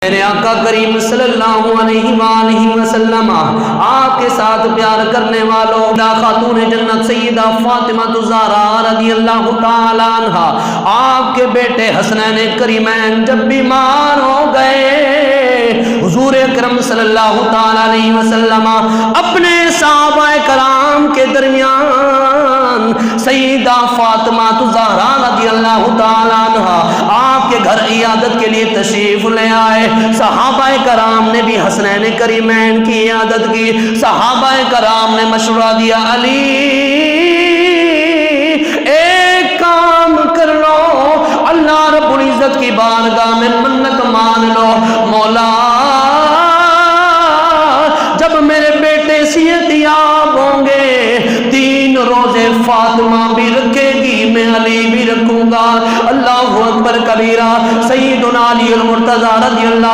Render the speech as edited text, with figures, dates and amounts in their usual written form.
میرے آقا کریم صلی اللہ علیہ وآلہ وسلم آپ کے ساتھ پیار کرنے والوں خاتون جنت سیدہ فاطمہ الزہرا رضی اللہ تعالی عنہا آپ کے بیٹے حسنین کریمین جب بیمار ہو گئے، حضور اکرم صلی اللہ تعالی علیہ وسلم اپنے صحابہ کرام کے درمیان سیدہ فاطمہ الزہرا رضی اللہ تعالی عنہا آپ کے گھر عیادت کے لیے تشریف لے آئے۔ صحابہ کرام نے بھی حسنین کریمین کی عیادت کی۔ صحابہ کرام نے مشورہ دیا، علی ایک کام کر لو، اللہ رب العزت کی بارگاہ میں منت مان لو، مولا جب میرے بیٹے صحت یاب ہوں گے 3 روزے فاطمہ بھی رکھے گی، میں علی بھی رکھوں گا۔ اللہ اکبر کبیرہ۔ سیدنا علی المرتضی رضی اللہ